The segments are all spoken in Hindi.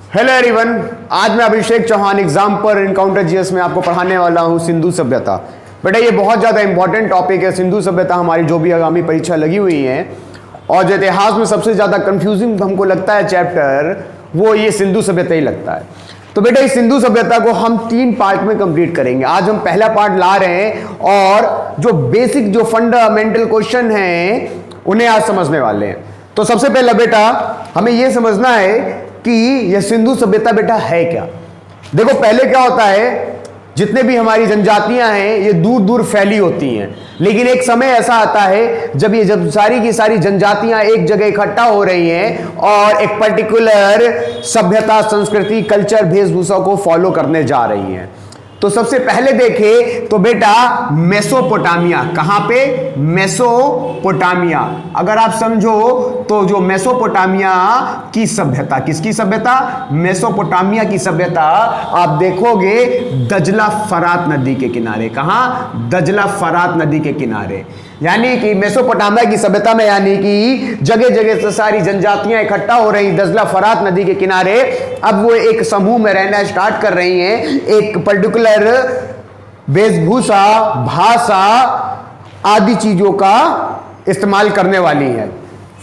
हेलो एवरीवन, आज मैं अभिषेक चौहान एग्जाम्पल इनकाउंटर जीएस में आपको पढ़ाने वाला हूं सिंधु सभ्यता। बेटा ये बहुत ज़्यादा इंपॉर्टेंट टॉपिक है। सिंधु सभ्यता हमारी जो भी आगामी परीक्षा लगी हुई है और जो इतिहास में सबसे ज़्यादा कंफ्यूजिंग हमको लगता है चैप्टर, वो ये सिंधु सभ्यता ही लगता है। तो बेटा इस सिंधु सभ्यता को हम 3 पार्ट में कंप्लीट करेंगे। आज हम पहला पार्ट ला रहे हैं और जो बेसिक जो फंडामेंटल क्वेश्चन हैं उन्हें आज समझने वाले हैं। तो सबसे पहले बेटा हमें यह समझना है कि यह सिंधु सभ्यता बेटा है क्या। देखो पहले क्या होता है, जितने भी हमारी जनजातियां हैं ये दूर दूर फैली होती हैं, लेकिन एक समय ऐसा आता है जब सारी की सारी जनजातियां एक जगह इकट्ठा हो रही हैं और एक पर्टिकुलर सभ्यता, संस्कृति, कल्चर, वेशभूषा को फॉलो करने जा रही हैं। तो सबसे पहले देखें तो बेटा मेसोपोटामिया। कहां पे? मेसोपोटामिया। अगर आप समझो तो जो मेसोपोटामिया की सभ्यता, किसकी सभ्यता? मेसोपोटामिया की सभ्यता आप देखोगे दजला फरात नदी के किनारे। कहां? दजला फरात नदी के किनारे। यानी कि मेसोपोटामिया की सभ्यता में यानी कि जगह जगह से सारी जनजातियां इकट्ठा हो रही दजला फरात नदी के किनारे। अब वो एक समूह में रहना स्टार्ट कर रही हैं, एक पर्टिकुलर वेशभूषा, भाषा आदि चीजों का इस्तेमाल करने वाली है,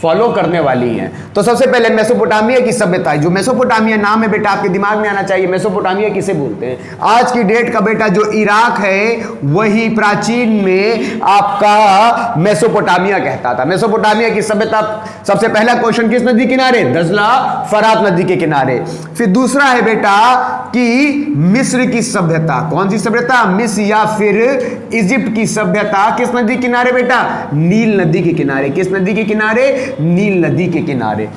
फॉलो करने वाली हैं। तो सबसे पहले मेसोपोटामिया की सभ्यता है। जो मेसोपोटामिया नाम है बेटा आपके दिमाग में आना चाहिए, मेसोपोटामिया किसे बोलते हैं? आज की डेट का बेटा जो इराक है वही प्राचीन में आपका मेसोपोटामिया कहता था। मेसोपोटामिया की सभ्यता, सबसे पहला क्वेश्चन किस नदी किनारे? दजला फरात नदी के किनारे। फिर दूसरा है बेटा कि मिस्र की सभ्यता। कौन सी सभ्यता? मिस्र या फिर इजिप्ट की सभ्यता किस नदी किनारे बेटा? नील नदी के किनारे। किस नदी के किनारे? नील नदी के किनारे।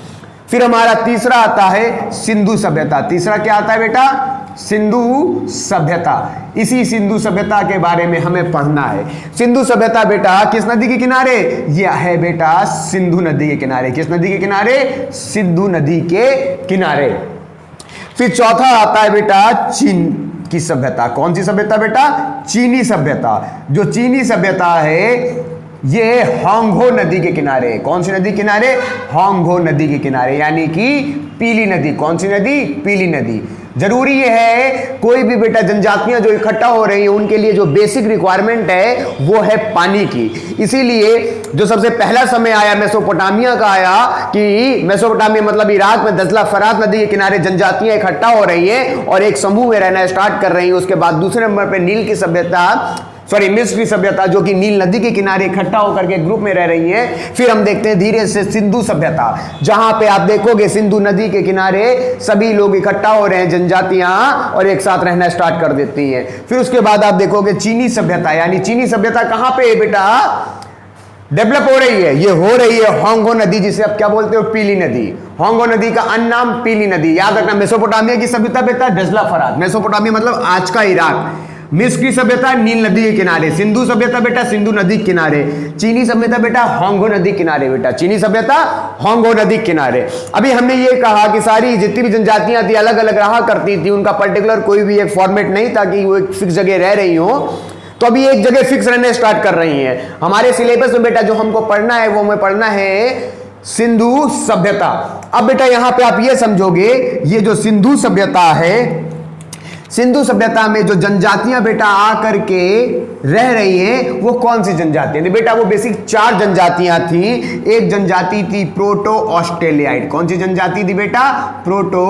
फिर हमारा तीसरा आता है सिंधु सभ्यता। तीसरा क्या आता है बेटा? सिंधु सभ्यता। इसी सिंधु सभ्यता के बारे में हमें पढ़ना है। सिंधु सभ्यता बेटा किस नदी के किनारे? यह है बेटा सिंधु नदी के किनारे। किस नदी के किनारे? सिंधु नदी के किनारे। फिर चौथा आता है बेटा चीन की सभ्यता। कौन सी सभ्यता बेटा? चीनी सभ्यता। जो चीनी सभ्यता है ये होंगहो नदी के किनारे। कौन सी नदी किनारे? होंगहो नदी के किनारे, यानी कि पीली नदी। कौन सी नदी? पीली नदी। जरूरी ये है कोई भी बेटा जनजातियां जो इकट्ठा हो रही हैं उनके लिए जो बेसिक रिक्वायरमेंट है वो है पानी की। इसीलिए जो सबसे पहला समय आया मेसोपोटामिया का आया कि मेसोपोटामिया मतलब इराक में दजला फरात नदी के किनारे जनजातियां इकट्ठा हो रही हैं और एक समूह में रहना स्टार्ट कर रही हैं। उसके बाद दूसरे नंबर पे नील की सभ्यता, मिस्र की सभ्यता जो कि नील नदी के किनारे इकट्ठा होकर के ग्रुप में रह रही है। फिर हम देखते हैं धीरे से सिंधु सभ्यता, जहां पे आप देखोगे सिंधु नदी के किनारे सभी लोग इकट्ठा हो रहे हैं जनजातियां और एक साथ रहना स्टार्ट कर देती हैं। फिर उसके बाद आप देखोगे चीनी सभ्यता, यानी चीनी सभ्यता कहां पे है बेटा? डेवलप हो रही है। ये हो रही है होंगहो नदी, जिसे आप क्या बोलते हो? पीली नदी। होंगहो नदी का अन्य नाम पीली नदी। याद रखना। मेसोपोटामिया की सभ्यता बेटा दजला फरात। मेसोपोटामिया मतलब आज का इराक। मिस्र की सभ्यता नील नदी के किनारे। सिंधु सभ्यता बेटा सिंधु नदी के किनारे। चीनी सभ्यता बेटा होंगहो नदी किनारे। बेटा चीनी सभ्यता होंगहो नदी किनारे। अभी हमने ये कहा कि सारी जितनी भी जनजातियां थी अलग अलग रहा करती थी, उनका पर्टिकुलर कोई भी एक फॉर्मेट नहीं था कि वो एक फिक्स जगह रह रही हो। तो अभी एक जगह फिक्स रहने स्टार्ट कर रही हैं। हमारे सिलेबस में बेटा जो हमको पढ़ना है वो हमें पढ़ना है सिंधु सभ्यता। अब बेटा यहां पे आप ये समझोगे, ये जो सिंधु सभ्यता है, सिंधु सभ्यता में जो जनजातियां बेटा आकर के रह रही हैं वो कौन सी जनजातियां थी बेटा? वो बेसिक 4 जनजातियां थी। एक जनजाति थी प्रोटो ऑस्ट्रेलियाइड। कौन सी जनजाति थी बेटा? Proto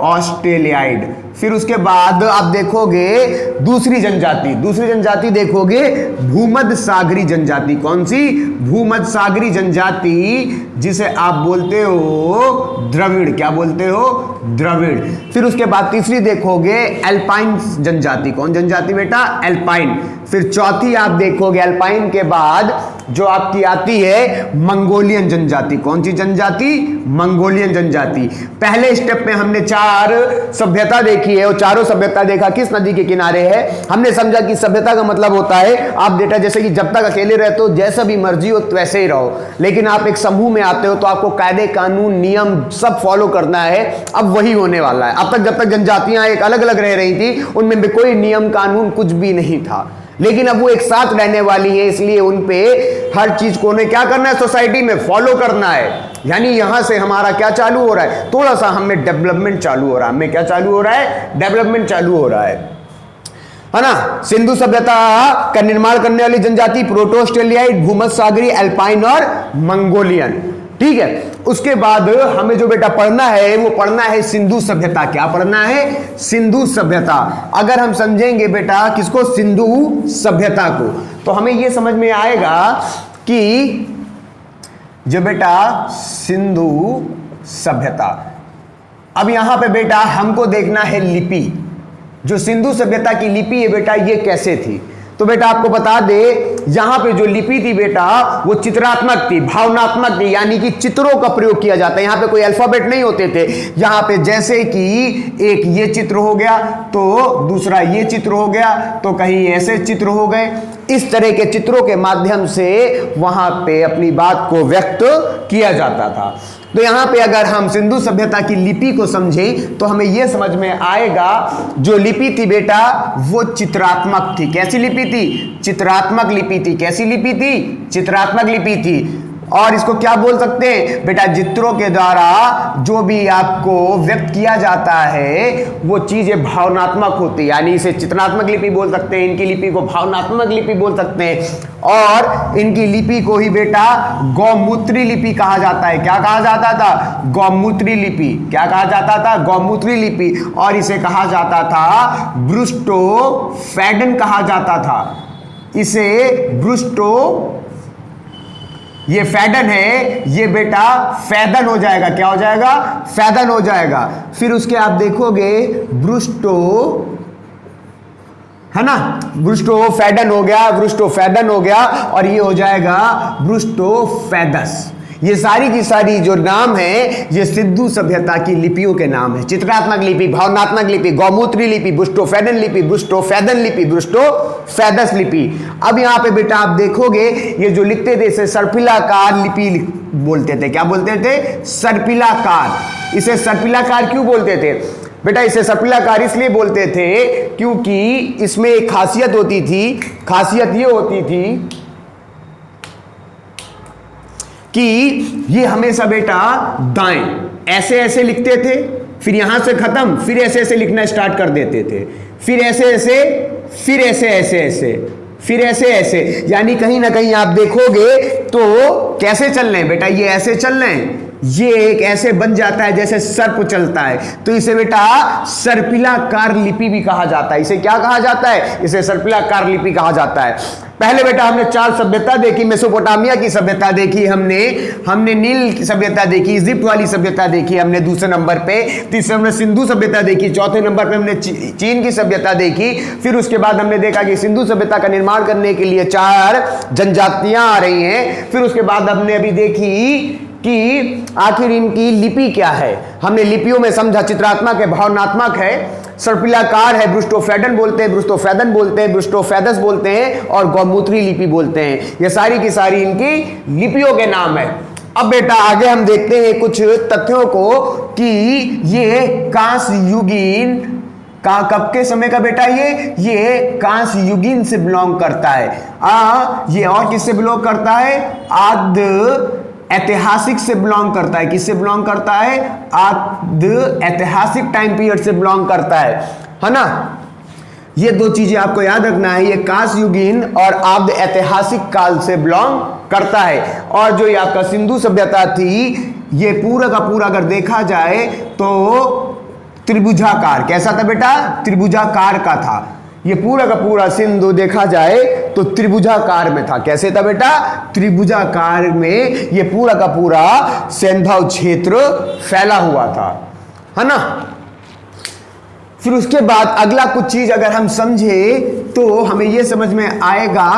Australoid. फिर उसके बाद आप देखोगे दूसरी जनजाति देखोगे भूमध्य सागरी जनजाति। कौन सी? भूमध्य सागरी जनजाति, जिसे आप बोलते हो द्रविड़। क्या बोलते हो? द्रविड़। फिर उसके बाद तीसरी देखोगे एल्पाइन जनजाति। कौन जनजाति बेटा? एल्पाइन। फिर चौथी आप देखोगे एल्पाइन के बाद जो आपकी आती है मंगोलियन जनजाति। कौन सी जनजाति? मंगोलियन जनजाति। पहले स्टेप में हमने 4 सभ्यता देखी है और चारों सभ्यता देखा किस नदी के किनारे है। हमने समझा कि सभ्यता का मतलब होता है आप बेटा जैसे कि जब तक अकेले रहते हो जैसा भी मर्जी हो वैसे ही रहो, लेकिन आप एक समूह में आते हो तो आपको कायदे कानून नियम सब फॉलो करना है। अब वही होने वाला है। अब तक जब तक जनजातियां एक अलग अलग रह रही थी उनमें भी कोई नियम कानून कुछ भी नहीं था, लेकिन अब वो एक साथ रहने वाली है, इसलिए उन पे हर चीज को उन्हें क्या करना है, सोसाइटी में फॉलो करना है। यानी यहां से हमारा क्या चालू हो रहा है, थोड़ा सा हमें डेवलपमेंट चालू हो रहा है। हमें क्या चालू हो रहा है, डेवलपमेंट चालू हो रहा है ना। सिंधु सभ्यता का निर्माण करने वाली जनजाति प्रोटो ऑस्ट्रेलियाई, भूमध्यसागरीय, अल्पाइन और मंगोलियन। ठीक है, उसके बाद हमें जो बेटा पढ़ना है वो पढ़ना है सिंधु सभ्यता। क्या पढ़ना है, सिंधु सभ्यता। अगर हम समझेंगे बेटा किसको, सिंधु सभ्यता को, तो हमें यह समझ में आएगा कि जो बेटा सिंधु सभ्यता, अब यहां पे बेटा हमको देखना है लिपि। जो सिंधु सभ्यता की लिपि है बेटा ये कैसे थी, तो बेटा आपको बता दे यहां पे जो लिपि थी बेटा वो चित्रात्मक थी, भावनात्मक थी, यानी कि चित्रों का प्रयोग किया जाता है। यहां पे कोई अल्फाबेट नहीं होते थे। यहां पे जैसे कि एक ये चित्र हो गया तो दूसरा ये चित्र हो गया तो कहीं ऐसे चित्र हो गए। इस तरह के चित्रों के माध्यम से वहां पे अपनी बात को व्यक्त किया जाता था। तो यहां पे अगर हम सिंधु सभ्यता की लिपि को समझें तो हमें यह समझ में आएगा जो लिपि थी बेटा वो चित्रात्मक थी। कैसी लिपि थी, चित्रात्मक लिपि थी। कैसी लिपि थी, चित्रात्मक लिपि थी। और इसको क्या बोल सकते हैं बेटा, चित्रों के द्वारा जो भी आपको व्यक्त किया जाता है वो चीजें भावनात्मक होती है, यानी इसे चित्रात्मक लिपि बोल सकते हैं। इनकी लिपि को भावनात्मक लिपि बोल सकते हैं। और इनकी लिपि को ही बेटा गौमूत्री लिपि कहा जाता है। क्या कहा जाता था, गौमूत्री लिपि। क्या कहा जाता था, गौमूत्री लिपि। और इसे कहा जाता था ब्रुस्टोफैडन कहा जाता था। इसे ब्रुस्टो, ये फैडन है, ये बेटा फैदन हो जाएगा। क्या हो जाएगा, फैदन हो जाएगा। फिर उसके आप देखोगे ब्रुस्टो, है ना, ब्रुस्टोफैडन हो गया, ब्रुस्टोफैडन हो गया, और ये हो जाएगा ब्रुस्टोफैदस। ये सारी की सारी जो नाम है ये सिंधु सभ्यता की लिपियों के नाम है। चित्रात्मक लिपि, भावनात्मक लिपि, गौमूत्री लिपि, ब्रुस्टोफैडन लिपि, ब्रुस्टोफैदन लिपि, ब्रुस्टोफैदस लिपि। अब यहाँ पे बेटा आप देखोगे ये जो लिखते थे इसे सर्पिलाकार लिपि बोलते थे। क्या बोलते थे, सर्पिलाकार। इसे सर्पिलाकार क्यों बोलते थे बेटा, इसे सर्पिलाकार इसलिए बोलते थे क्योंकि इसमें एक खासियत होती थी। खासियत ये होती थी कि ये हमेशा बेटा दाएं ऐसे ऐसे लिखते थे, फिर यहां से खत्म, फिर ऐसे ऐसे लिखना स्टार्ट कर देते थे, फिर ऐसे ऐसे, फिर ऐसे ऐसे ऐसे, फिर ऐसे ऐसे। यानी कहीं ना कहीं आप देखोगे तो कैसे चल रहे हैं बेटा, ये ऐसे चल रहे हैं, ये एक ऐसे बन जाता है जैसे सर्प चलता है, तो इसे बेटा सर्पिलाकार लिपि भी कहा जाता है। इसे क्या कहा जाता है, इसे सर्पिलाकार लिपि कहा जाता है। पहले बेटा हमने 4 सभ्यता देखी, मेसोपोटामिया की सभ्यता देखी, हमने नील की सभ्यता देखी, इजिप्ट वाली सभ्यता देखी हमने दूसरे नंबर पे, तीसरे नंबर सिंधु सभ्यता देखी, चौथे नंबर पे हमने चीन की सभ्यता देखी। फिर उसके बाद हमने देखा कि सिंधु सभ्यता का निर्माण करने के लिए 4 जनजातियां आ रही हैं। फिर उसके बाद हमने अभी देखी कि आखिर इनकी लिपि क्या है। हमने लिपियों में समझा चित्रात्मक है, भावनात्मक है, सर्पिलाकार है, ब्रुस्टोफैडन बोलते हैं, ब्रुस्टोफैदन बोलते हैं, ब्रुस्टोफैदस बोलते हैं, और गौमूत्री लिपि बोलते हैं। ये सारी की सारी इनकी लिपियों के नाम है। अब बेटा आगे हम देखते हैं कुछ तथ्यों को कि ये कांस्य युगीन का कब के समय का बेटा, ये कांस्य युगीन से बिलोंग करता है। ये और किससे बिलोंग करता है, आद्य ऐतिहासिक से बिलोंग करता है। किससे बिलोंग करता है, आद्य ऐतिहासिक टाइम पीरियड से बिलोंग करता है ना। ये 2 चीजें आपको याद रखना है, ये कांस्य युगीन और आद्य ऐतिहासिक काल से बिलोंग करता है। और जो ये आपका सिंधु सभ्यता थी ये पूरा का पूरा अगर देखा जाए तो त्रिभुजाकार, कैसा था बेटा, त्रिभुजाकार का था। ये पूरा का पूरा सिंधु देखा जाए तो त्रिभुजाकार में था। कैसे था बेटा, त्रिभुजाकार में ये पूरा का पूरा सिंधु क्षेत्र फैला हुआ था, है ना। फिर उसके बाद अगला कुछ चीज अगर हम समझे तो हमें यह समझ में आएगा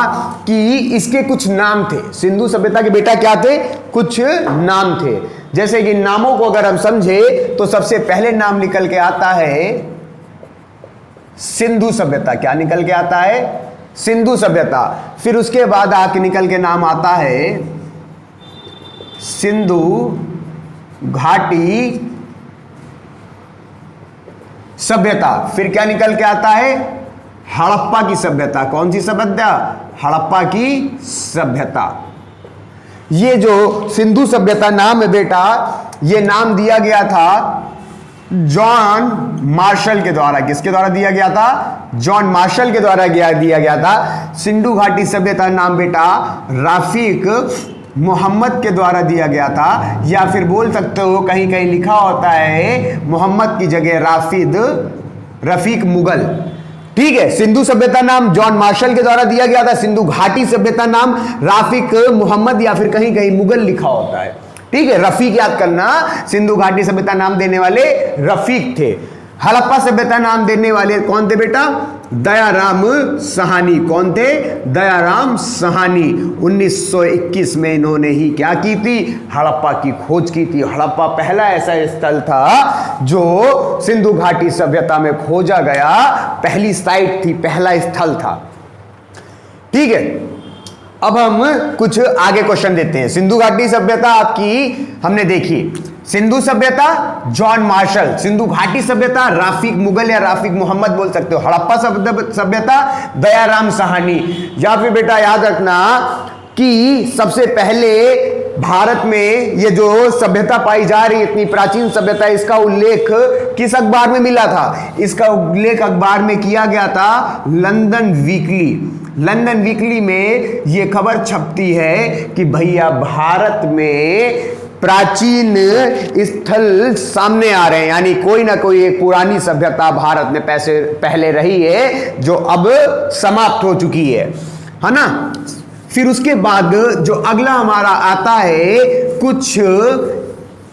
कि इसके कुछ नाम थे। सिंधु सभ्यता के बेटा क्या थे, कुछ नाम थे। जैसे कि नामों को अगर हम समझे तो सबसे पहले नाम निकल के आता है सिंधु सभ्यता। क्या निकल के आता है, सिंधु सभ्यता। फिर उसके बाद आके निकल के नाम आता है सिंधु घाटी सभ्यता। फिर क्या निकल के आता है, हड़प्पा की सभ्यता। कौन सी सभ्यता? हड़प्पा की सभ्यता। ये जो सिंधु सभ्यता नाम है बेटा, ये नाम दिया गया था जॉन मार्शल के द्वारा। किसके द्वारा दिया गया था? जॉन मार्शल के द्वारा दिया गया था। सिंधु घाटी सभ्यता नाम बेटा राफिक मोहम्मद के द्वारा दिया गया था, या फिर बोल सकते हो कहीं कहीं लिखा होता है मोहम्मद की जगह रफीक मुगल। ठीक है, सिंधु सभ्यता नाम जॉन मार्शल के द्वारा दिया गया था, सिंधु घाटी सभ्यता नाम राफिक मोहम्मद या फिर कहीं कहीं मुगल लिखा होता है। ठीक है, रफीक याद करना, सिंधु घाटी सभ्यता नाम देने वाले रफीक थे। हड़प्पा सभ्यता नाम देने वाले कौन थे बेटा? दयाराम साहनी। कौन थे? दयाराम साहनी। 1921 में इन्होंने ही क्या की थी? हड़प्पा की खोज की थी। हड़प्पा पहला ऐसा स्थल था जो सिंधु घाटी सभ्यता में खोजा गया, पहली साइट थी, पहला स्थल था। ठीक है, अब हम कुछ आगे क्वेश्चन देते हैं। सिंधु घाटी सभ्यता आपकी हमने देखी। सिंधु सभ्यता जॉन मार्शल, सिंधु घाटी सभ्यता राफिक मुगल या राफिक मोहम्मद बोल सकते हो, हड़प्पा सभ्यता दयाराम साहनी। या फिर बेटा याद रखना कि सबसे पहले भारत में ये जो सभ्यता पाई जा रही है, इतनी प्राचीन सभ्यता, इसका उल्लेख किस अखबार में मिला था? इसका उल्लेख अखबार में किया गया था लंदन वीकली। लंदन वीकली में ये खबर छपती है कि भैया भारत में प्राचीन स्थल सामने आ रहे हैं, यानी कोई ना कोई एक पुरानी सभ्यता भारत में पहले रही है जो अब समाप्त हो चुकी है ना। फिर उसके बाद जो अगला हमारा आता है, कुछ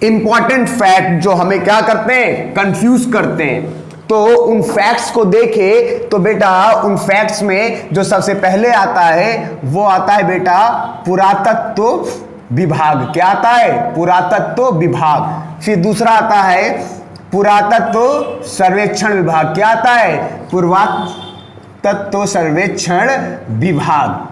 इंपॉर्टेंट फैक्ट जो हमें क्या करते हैं? कंफ्यूज करते हैं। तो उन फैक्ट्स को देखे तो बेटा उन फैक्ट्स में जो सबसे पहले आता है वो आता है बेटा पुरातत्व विभाग। क्या आता है? पुरातत्व विभाग। फिर दूसरा आता है पुरातत्व सर्वेक्षण विभाग। क्या आता है? पुरातत्व सर्वेक्षण विभाग।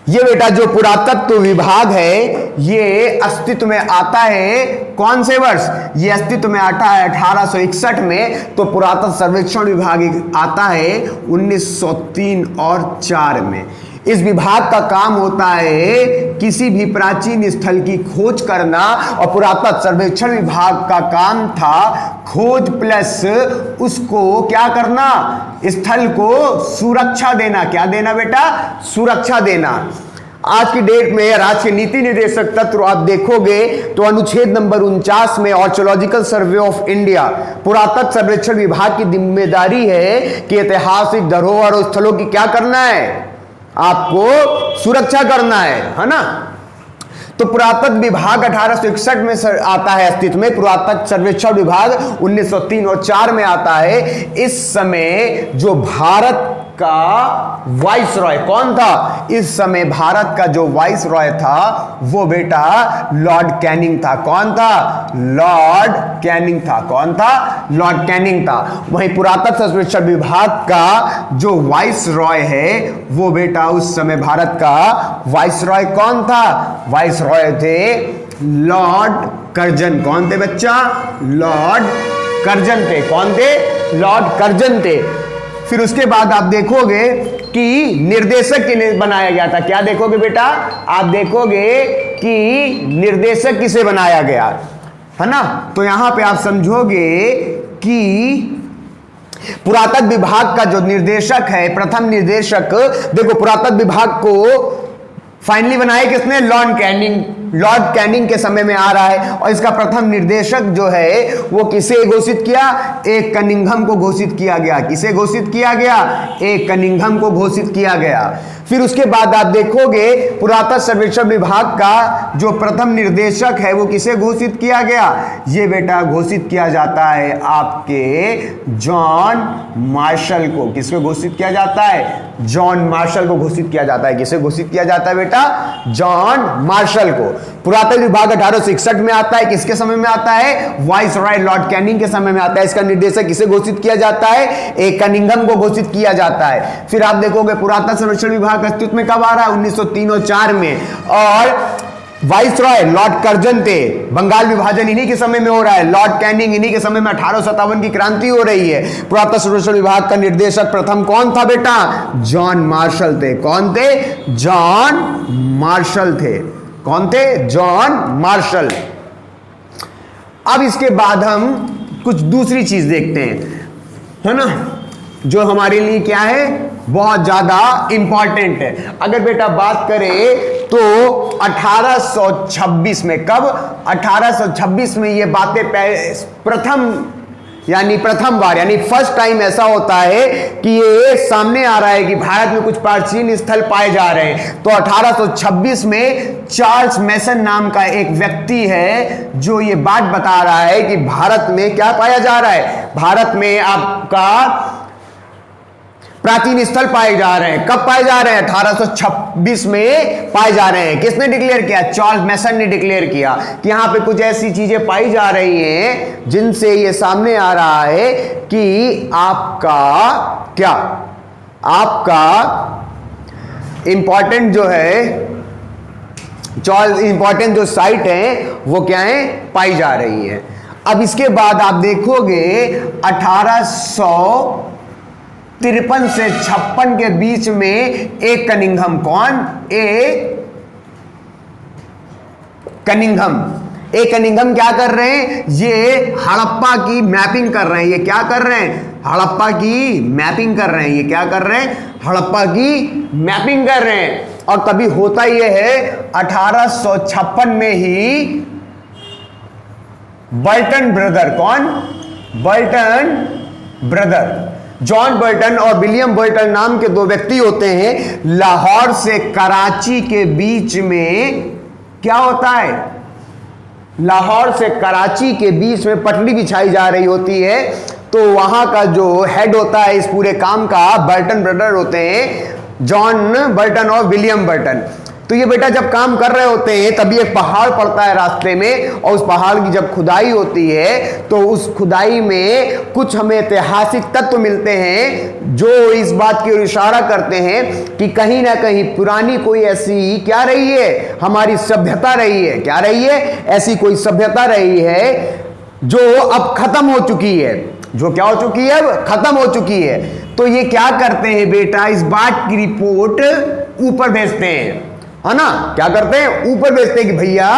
ये बेटा जो पुरातत्व विभाग है ये अस्तित्व में आता है कौन से वर्ष? ये अस्तित्व में आता है 1861 में। तो पुरातत्व सर्वेक्षण विभाग आता है 1903 और 4 में। इस विभाग का काम होता है किसी भी प्राचीन स्थल की खोज करना, और पुरातत्व सर्वेक्षण विभाग का काम था खोज प्लस उसको क्या करना? स्थल को सुरक्षा देना। क्या देना बेटा? सुरक्षा देना। आज की डेट में और आज के नीति निर्देशक तत्व आप देखोगे तो अनुच्छेद नंबर 49 में आर्कियोलॉजिकल सर्वे ऑफ इंडिया, पुरातत्व सर्वेक्षण विभाग की जिम्मेदारी है कि ऐतिहासिक धरोहर और स्थलों की क्या करना है? आपको सुरक्षा करना है ना। तो पुरातत्व विभाग 1861 में आता है अस्तित्व में, पुरातत्व सर्वेक्षण विभाग 1903 और 4 में आता है। इस समय जो भारत का वाइस रॉय कौन था? इस समय भारत का जो वाइस रॉय था वो बेटा लॉर्ड कैनिंग था। कौन था? लॉर्ड कैनिंग था। कौन था? लॉर्ड कैनिंग था। वहीं पुरातत्व सर्वेक्षण विभाग का जो वाइस रॉय है वो बेटा उस समय भारत का वाइस रॉय कौन था? वाइस रॉय थे लॉर्ड कर्जन। कौन थे बच्चा? लॉर्ड कर्जन थे। कौन थे? लॉर्ड कर्जन थे। फिर उसके बाद आप देखोगे कि निर्देशक के लिए बनाया गया था। क्या देखोगे बेटा? आप देखोगे कि निर्देशक किसे बनाया गया है ना। तो यहां पे आप समझोगे कि पुरातत्व विभाग का जो निर्देशक है, प्रथम निर्देशक, देखो पुरातत्व विभाग को फाइनली बनाया किसने? Lord Canning. लॉर्ड कैनिंग के समय में आ रहा है। और इसका प्रथम निर्देशक जो है वो किसे घोषित किया? एक कनिंघम को घोषित किया गया। किसे घोषित किया गया? एक कनिंघम को घोषित किया गया। फिर उसके बाद आप देखोगे पुरातत्व सर्वेक्षण विभाग का जो प्रथम निर्देशक है वो किसे घोषित किया गया? ये बेटा घोषित किया जाता है आपके जॉन मार्शल को। किसको घोषित किया जाता है? जॉन मार्शल को घोषित किया जाता है। किसे घोषित किया जाता है बेटा? जॉन मार्शल को। पुरातत्व विभाग 1861 में आता है। किसके समय में आता है? वाइस रॉय लॉर्ड कैनिंग के समय में आता है। इसका निर्देशक किसे घोषित किया जाता है? एक कनिंघम को घोषित किया जाता है। फिर आप देखोगे पुरातत्व सर्वेक्षण विभाग अस्तित्व में कब आ रहा है? 1903 और 4 में। और वाइसरॉय लॉर्ड कर्जन थे, बंगाल विभाजन इन्हीं के समय में हो रहा है, लॉर्ड कैनिंग इन्हीं के समय में 1857 की क्रांति हो रही है। पुरातत्व सर्वेक्षण विभाग का निर्देशक प्रथम कौन था बेटा? जॉन मार्शल थे। कौन थे? जॉन मार्शल थे। कौन थे? John Marshall. अब इसके बाद हम कुछ दूसरी चीज देखते हैं, है ना, जो हमारे लिए क्या है, बहुत ज्यादा इंपॉर्टेंट है। अगर बेटा बात करें तो 1826 में, कब? 1826 में ये बातें प्रथम बार यानी फर्स्ट टाइम ऐसा होता है कि ये सामने आ रहा है कि भारत में कुछ प्राचीन स्थल पाए जा रहे हैं। तो 1826 में चार्ल्स मैसन नाम का एक व्यक्ति है जो ये बात बता रहा है कि भारत में क्या पाया जा रहा है, भारत में आपका प्राचीन स्थल पाए जा रहे हैं। कब पाए जा रहे हैं? 1826 में पाए जा रहे हैं। किसने डिक्लेयर किया? चार्ल्स मैसन ने डिक्लेयर किया कि यहां पे कुछ ऐसी चीजें पाई जा रही हैं जिनसे ये सामने आ रहा है कि आपका क्या, आपका इंपॉर्टेंट जो है, इंपॉर्टेंट जो साइट है वो क्या है, पाई जा रही है। अब इसके बाद आप देखोगे 1853 से 56 के बीच में एक कनिंघम, कौन? कनिंघम क्या कर रहे हैं? ये हड़प्पा की मैपिंग कर रहे हैं। ये क्या कर रहे हैं? हड़प्पा की मैपिंग कर रहे हैं। ये क्या कर रहे हैं? हड़प्पा की मैपिंग कर रहे हैं। और तभी होता यह है 1856 में ही बर्टन ब्रदर, कौन? बर्टन ब्रदर, जॉन बर्टन और विलियम बर्टन नाम के दो व्यक्ति होते हैं। लाहौर से कराची के बीच में क्या होता है? लाहौर से कराची के बीच में पटरी बिछाई जा रही होती है। तो वहां का जो हेड होता है इस पूरे काम का, बर्टन ब्रदर होते हैं, जॉन बर्टन और विलियम बर्टन। तो ये बेटा जब काम कर रहे होते हैं तभी एक पहाड़ पड़ता है रास्ते में, और उस पहाड़ की जब खुदाई होती है तो उस खुदाई में कुछ हमें ऐतिहासिक तत्व मिलते हैं जो इस बात की ओर इशारा करते हैं कि कहीं ना कहीं पुरानी कोई ऐसी क्या रही है, हमारी सभ्यता रही है। क्या रही है? ऐसी कोई सभ्यता रही है जो अब खत्म हो चुकी है। जो क्या हो चुकी है? अब खत्म हो चुकी है। तो ये क्या करते हैं बेटा, इस बात की रिपोर्ट ऊपर भेजते हैं, है ना। क्या करते हैं? ऊपर भेजते हैं कि भैया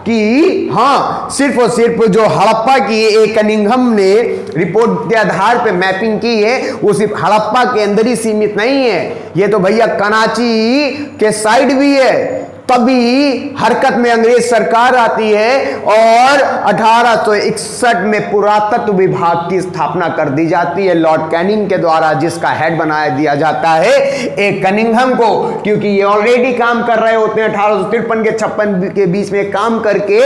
कि हाँ, सिर्फ और सिर्फ जो हड़प्पा की एक कनिंघम ने रिपोर्ट के आधार पे मैपिंग की है वो सिर्फ हड़प्पा के अंदर ही सीमित नहीं है, ये तो भैया कराची के साइड भी है। तभी हरकत में अंग्रेज सरकार आती है और 1861 में पुरातत्व विभाग की स्थापना कर दी जाती है लॉर्ड कैनिंग के द्वारा, जिसका हेड बनाया दिया जाता है एक कनिंघम को, क्योंकि ये ऑलरेडी काम कर रहे होते हैं 1853 के 56 के बीच में काम करके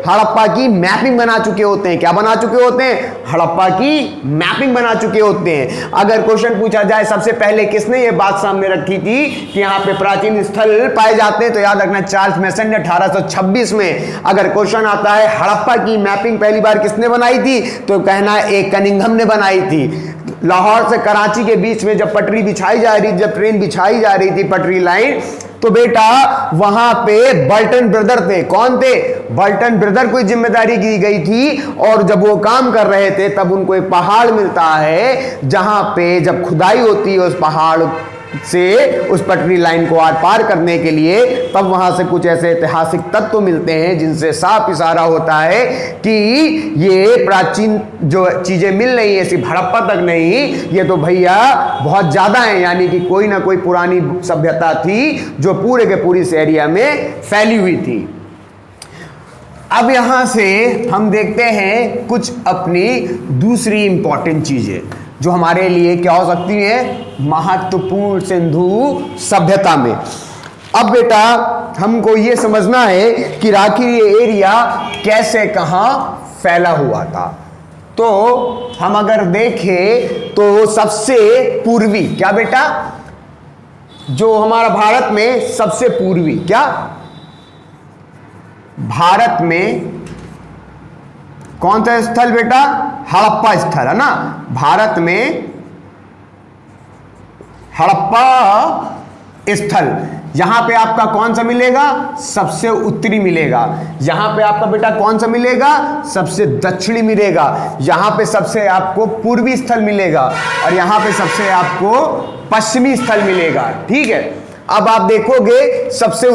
हड़प्पा की मैपिंग बना चुके होते हैं। क्या बना चुके होते हैं? हड़प्पा की मैपिंग बना चुके होते हैं। अगर क्वेश्चन पूछा जाए सबसे पहले किसने ये बात सामने रखी थी कि यहाँ पे प्राचीन स्थल पाए जाते हैं, तो याद रखना चार्ल्स मैसन ने 1826 में। अगर क्वेश्चन आता है हड़प्पा की मैपिंग पहली बार किसने बनाई थी, तो कहना एक कनिंघम ने बनाई थी। लाहौर से कराची के बीच में जब पटरी बिछाई जा रही, जब ट्रेन बिछाई जा रही थी, पटरी लाइन, तो बेटा वहां पे बर्टन ब्रदर थे। कौन थे? बर्टन ब्रदर को जिम्मेदारी दी गई थी, और जब वो काम कर रहे थे तब उनको एक पहाड़ मिलता है जहां पे जब खुदाई होती है उस पहाड़ से उस पटरी लाइन को आर पार करने के लिए, तब वहां से कुछ ऐसे ऐतिहासिक तत्व मिलते हैं जिनसे साफ इशारा होता है कि ये प्राचीन जो चीजें मिल रही है सिर्फ हड़प्पा तक नहीं, ये तो भैया बहुत ज्यादा है, यानी कि कोई ना कोई पुरानी सभ्यता थी जो पूरे के पूरी इस एरिया में फैली हुई थी। अब यहां से हम देखते हैं कुछ अपनी दूसरी इंपॉर्टेंट चीजें जो हमारे लिए क्या हो सकती है, महत्वपूर्ण सिंधु सभ्यता में। अब बेटा हमको ये समझना है कि आखिर ये एरिया कैसे कहां फैला हुआ था। तो हम अगर देखें तो सबसे पूर्वी, क्या बेटा, जो हमारा भारत में सबसे पूर्वी, क्या भारत में कौन सा स्थल बेटा? हड़प्पा स्थल, है ना। भारत में हड़प्पा स्थल यहां पे आपका कौन सा मिलेगा, सबसे उत्तरी मिलेगा। यहां पे आपका बेटा कौन सा मिलेगा, सबसे दक्षिणी मिलेगा। यहां पे सबसे आपको पूर्वी स्थल मिलेगा और यहां पे सबसे आपको पश्चिमी स्थल मिलेगा। ठीक है, अब आप देखोगे सबसे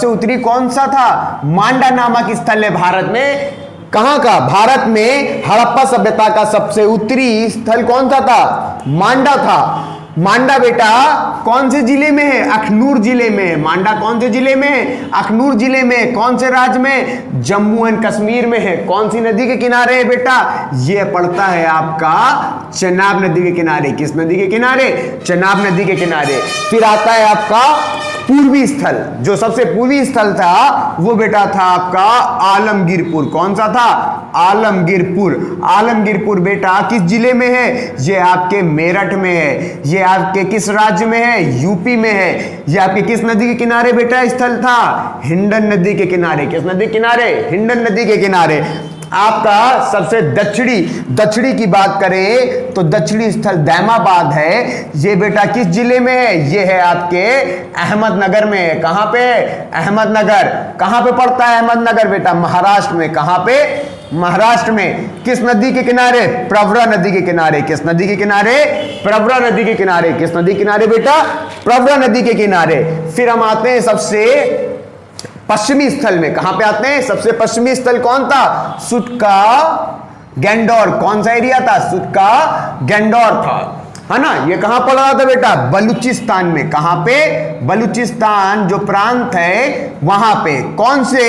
उत्तरी कौन सा था, मांडा नामक स्थल है भारत में। कहां का, भारत में हड़प्पा सभ्यता का सबसे उत्तरी स्थल कौन सा था, मांडा था। मांडा बेटा कौन से जिले में है, अखनूर जिले में है। मांडा कौन से जिले में है, अखनूर जिले में। कौन से राज्य में, जम्मू एंड कश्मीर में है। कौन सी नदी के किनारे है बेटा, यह पड़ता है आपका चेनाब नदी के किनारे। किस नदी के किनारे, चेनाब नदी के किनारे। फिर आता है आपका पूर्वी स्थल, जो सबसे पूर्वी स्थल था वो बेटा था आपका आलमगीरपुर। कौन सा था, आलमगीरपुर। आलमगीरपुर बेटा किस जिले में है, ये आपके मेरठ में है। ये आपके किस राज्य में है, यूपी में है। ये आपके किस नदी के किनारे बेटा स्थल था, हिंडन नदी के किनारे। किस नदी के किनारे, हिंडन नदी के किनारे। आपका सबसे दक्षिणी की बात करें तो दक्षिणी स्थल दैमाबाद है। ये बेटा किस जिले में है, ये है आपके अहमदनगर में है। कहां पे, अहमदनगर। कहां पे पड़ता है अहमदनगर बेटा, महाराष्ट्र में। कहां पे, महाराष्ट्र में। किस नदी के किनारे, प्रवरा नदी के किनारे। किस नदी के किनारे, प्रवरा नदी के किनारे। किस नदी के किनारे बेटा, प्रवरा नदी के किनारे। फिर हम आते हैं सबसे पश्चिमी स्थल में। कहां पे आते हैं, सबसे पश्चिमी स्थल कौन था, सुटका गैंडोर। कौन सा एरिया था, सुटका गैंडोर था, है ना। ये कहां पड़ रहा था बेटा, बलूचिस्तान में। कहां पे, बलूचिस्तान जो प्रांत है वहां पे। कौन से,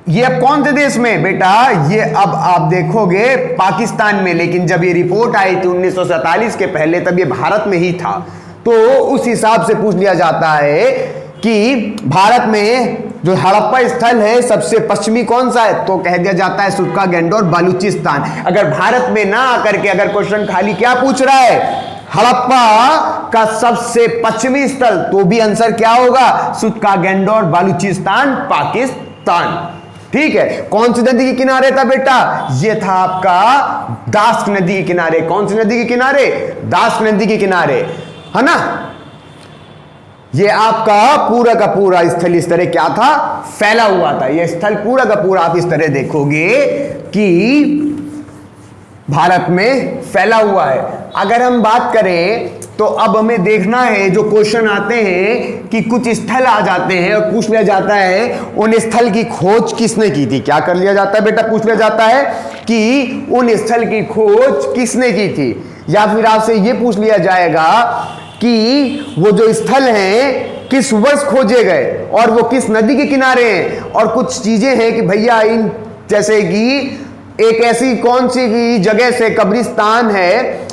ये अब कौन से देश में बेटा, ये अब आप देखोगे पाकिस्तान में। लेकिन जब ये रिपोर्ट आई थी 1947 के पहले, तब ये भारत में ही था। तो उस हिसाब से पूछ लिया जाता है कि भारत में जो हड़प्पा स्थल है सबसे पश्चिमी कौन सा है, तो कह दिया जाता है सुटका गैंडोर बलूचिस्तान। अगर भारत में ना आकर के अगर क्वेश्चन खाली क्या पूछ रहा है, हड़प्पा का सबसे पश्चिमी स्थल, तो भी आंसर क्या होगा, सुटका गैंडोर बलूचिस्तान पाकिस्तान। ठीक है, कौन सी नदी के किनारे था बेटा, यह था आपका दास्क नदी के किनारे। कौन सी नदी के किनारे, दास्क नदी के किनारे, है ना। ये आपका पूरा का पूरा स्थल इस तरह क्या था, फैला हुआ था। यह स्थल पूरा का पूरा आप इस तरह देखोगे कि भारत में फैला हुआ है। अगर हम बात करें तो अब हमें देखना है, जो क्वेश्चन आते हैं कि कुछ स्थल आ जाते हैं और पूछ लिया जाता है उन स्थल की खोज किसने की थी। क्या कर लिया जाता है बेटा, पूछ लिया जाता है कि उन स्थल की खोज किसने की थी। या फिर आपसे यह पूछ लिया जाएगा कि वो जो स्थल हैं किस वर्ष खोजे गए और वो किस नदी के किनारे हैं। और कुछ चीजें हैं कि भैया इन, जैसे कि एक ऐसी कौन सी जगह से कब्रिस्तान है,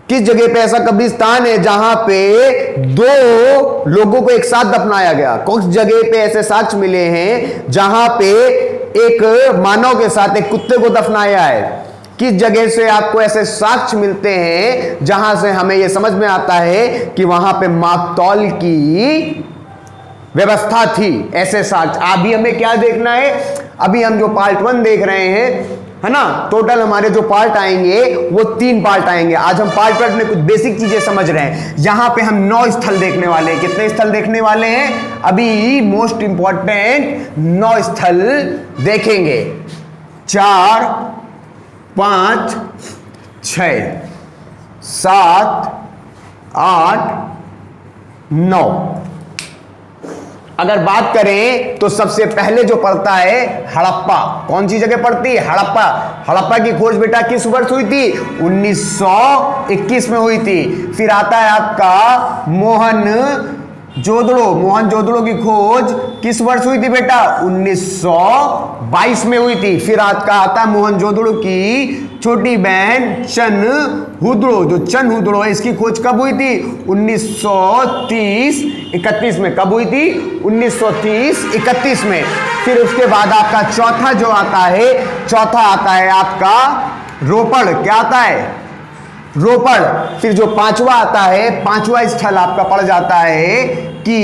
किस जगह पे ऐसा कब्रिस्तान है जहां पे 2 लोगों को एक साथ दफनाया गया। कुछ जगह पे ऐसे साक्ष्य मिले हैं जहां पे एक मानव के साथ एक कुत्ते को दफनाया है। किस जगह से आपको ऐसे साक्ष्य मिलते हैं जहां से हमें यह समझ में आता है कि वहां पे मापतौल की व्यवस्था थी। ऐसे साक्ष्य अभी हमें क्या देखना है, अभी हम जो पार्ट 1 देख रहे हैं, है ना। टोटल हमारे जो पार्ट आएंगे वो 3 पार्ट आएंगे। आज हम पार्ट 1 में कुछ बेसिक चीजें समझ रहे हैं। यहां पे हम 9 स्थल देखने वाले हैं। कितने स्थल देखने वाले हैं, अभी मोस्ट इंपॉर्टेंट 9 स्थल देखेंगे। 4 5 6 7 8 9। अगर बात करें तो सबसे पहले जो पड़ता है हड़प्पा। कौन सी जगह पड़ती है, हड़प्पा। हड़प्पा की खोज बेटा किस वर्ष हुई थी, 1921 में हुई थी। फिर आता है आपका मोहनजोदड़ो की खोज किस वर्ष हुई थी बेटा, 1922 में हुई थी। फिर आज का आता है मोहनजोदड़ो की छोटी बहन चनहुदड़ो, जो चनहुदड़ो है इसकी खोज कब हुई थी, 1930-31 में। कब हुई थी, 1930-31 में। फिर उसके बाद आपका चौथा जो आता है, चौथा आता है आपका रोपड़। क्या आता है, रोपड़। फिर जो 5वां आता है, 5वां स्थल आपका पड़ जाता है कि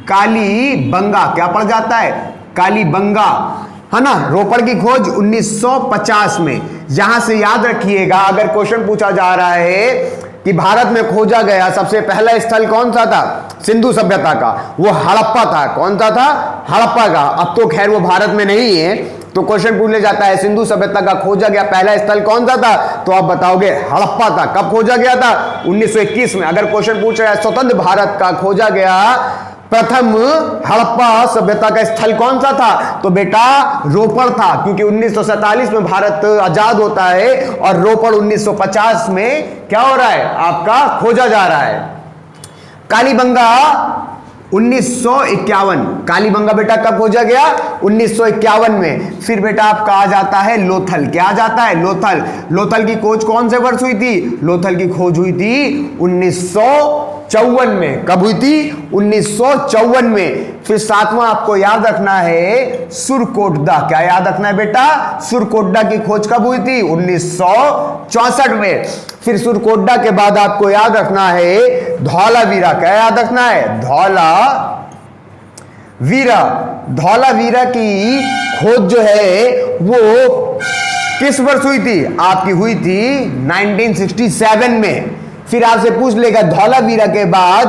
कालीबंगा। क्या पड़ जाता है, कालीबंगा, है ना। रोपड़ की खोज 1950 में। यहां से याद रखिएगा, अगर क्वेश्चन पूछा जा रहा है कि भारत में खोजा गया सबसे पहला स्थल कौन सा था सिंधु सभ्यता का, वो हड़प्पा था। कौन सा था? हड़प्पा का। अब तो खैर वो भारत में नहीं है, तो क्वेश्चन पूछने जाता है सिंधु सभ्यता का खोजा गया पहला स्थल कौन सा था, तो आप बताओगे हड़प्पा था। कब खोजा गया था? 1921 में। अगर क्वेश्चन पूछ रहा है स्वतंत्र भारत का खोजा गया प्रथम हड़प्पा सभ्यता का स्थल कौन सा था, तो बेटा रोपड़ था, क्योंकि 1947 में भारत आजाद होता है और रोपड़ 1950 में क्या हो रहा है आपका खोजा जा रहा है। कालीबंगा 1951, कालीबंगा बेटा कब खोजा गया? 1951 में। फिर बेटा आपका आ जाता है लोथल। क्या आ जाता है? लोथल। लोथल की खोज कौन से वर्ष हुई थी? लोथल की खोज हुई थी 1954 में। कब हुई थी? 1954 में। फिर सातवां आपको याद रखना है सुरकोटदा। क्या याद रखना है बेटा? सुरकोटदा की खोज कब हुई थी? 1964 में। फिर सुरकोटदा के बाद आपको याद रखना है धौलावीरा। क्या याद रखना है? धौलावीरा। धौलावीरा की खोज जो है वो किस वर्ष हुई थी? आपकी हुई थी 1967 में। फिर आपसे पूछ लेगा धौलावीरा के बाद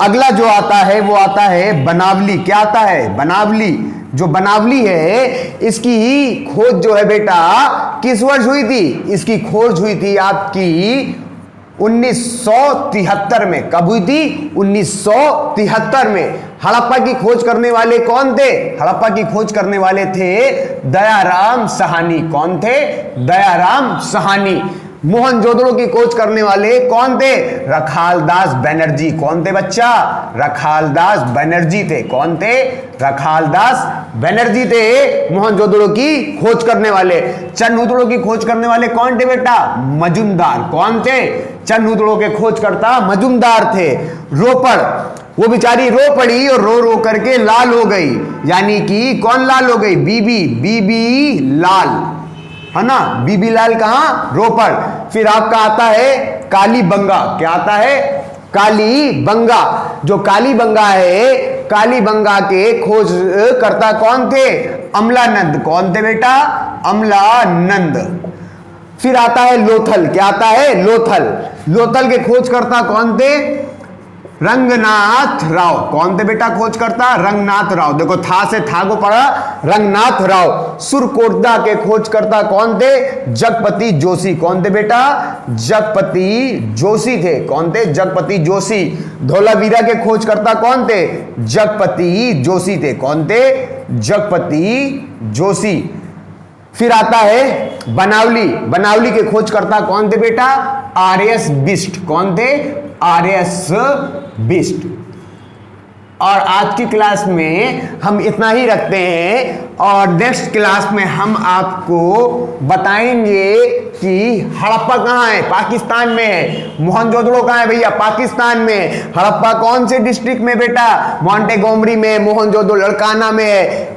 अगला जो आता है वो आता है बनावली। क्या आता है? बनावली। जो बनावली है इसकी खोज जो है बेटा किस वर्ष हुई थी? इसकी खोज हुई थी आपकी 1973 में। कब हुई थी? 1973 में। हड़प्पा की खोज करने वाले कौन थे? हड़प्पा की खोज करने वाले थे दयाराम साहनी। कौन थे? दयाराम साहनी। मोहनजोदड़ो की खोज करने वाले कौन थे? रखालदास बनर्जी। कौन थे बच्चा? रखालदास बनर्जी थे। कौन थे? रखालदास बनर्जी थे मोहनजोदड़ो की खोज करने वाले। चंद्रहुदड़ो की खोज करने वाले कौन थे बेटा? मजुमदार। कौन थे? चंद्रहुदड़ो के खोजकर्ता मजुमदार थे। रोपड़, वो बेचारी रो पड़ी और रो रो करके लाल हो गई, यानी कि कौन लाल हो गई? बीबी लाल, है ना। बीबी लाल कहां? रोपड़। फिर आपका आता है कालीबंगा। क्या आता है? कालीबंगा। जो कालीबंगा है, कालीबंगा के खोज करता कौन थे? अमलानंद। कौन थे बेटा? अमलानंद। फिर आता है लोथल। क्या आता है? लोथल। लोथल के खोज करता कौन थे? रंगनाथ राव। कौन थे बेटा खोज करता? रंगनाथ राव। देखो था से था को पढ़ा, रंगनाथ राव। सुरकोटदा के खोज करता कौन थे? जगपति जोशी। कौन थे बेटा? जगपति जोशी थे। कौन थे? जगपति जोशी। धौलावीरा के खोज करता कौन थे? जगपति जोशी थे। कौन थे? जगपति जोशी। फिर आता है बनावली। बनावली के खोज करता कौन थे बेटा? आरएस बिष्ट। कौन थे? आरएस बिष्ट। और आज की क्लास में हम इतना ही रखते हैं, और नेक्स्ट क्लास में हम आपको बताएंगे कि हड़प्पा कहाँ है? पाकिस्तान में है। मोहनजोदड़ो कहाँ है भैया? पाकिस्तान में। हड़प्पा कौन से डिस्ट्रिक्ट में बेटा? मोंटेगोमरी में। मोहनजोदड़ो लड़काना में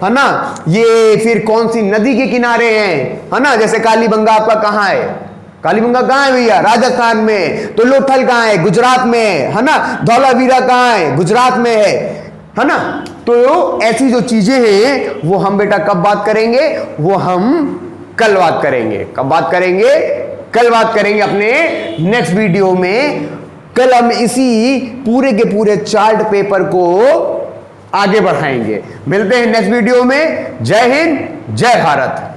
है ना। ये फिर कौन सी नदी के किनारे हैं, है ना। जैसे कालीबंगा आपका कहाँ है? कालीबंगा कहाँ है भैया? राजस्थान में। तो लोथल कहाँ है? गुजरात में, है ना। धौलावीरा कहाँ है? गुजरात में है ना। तो ऐसी जो चीजें हैं वो हम बेटा कब बात करेंगे? वो हम कल बात करेंगे। कब बात करेंगे? कल बात करेंगे अपने नेक्स्ट वीडियो में। कल हम इसी पूरे के पूरे चार्ट पेपर को आगे बढ़ाएंगे। मिलते हैं नेक्स्ट वीडियो में। जय हिंद, जय भारत।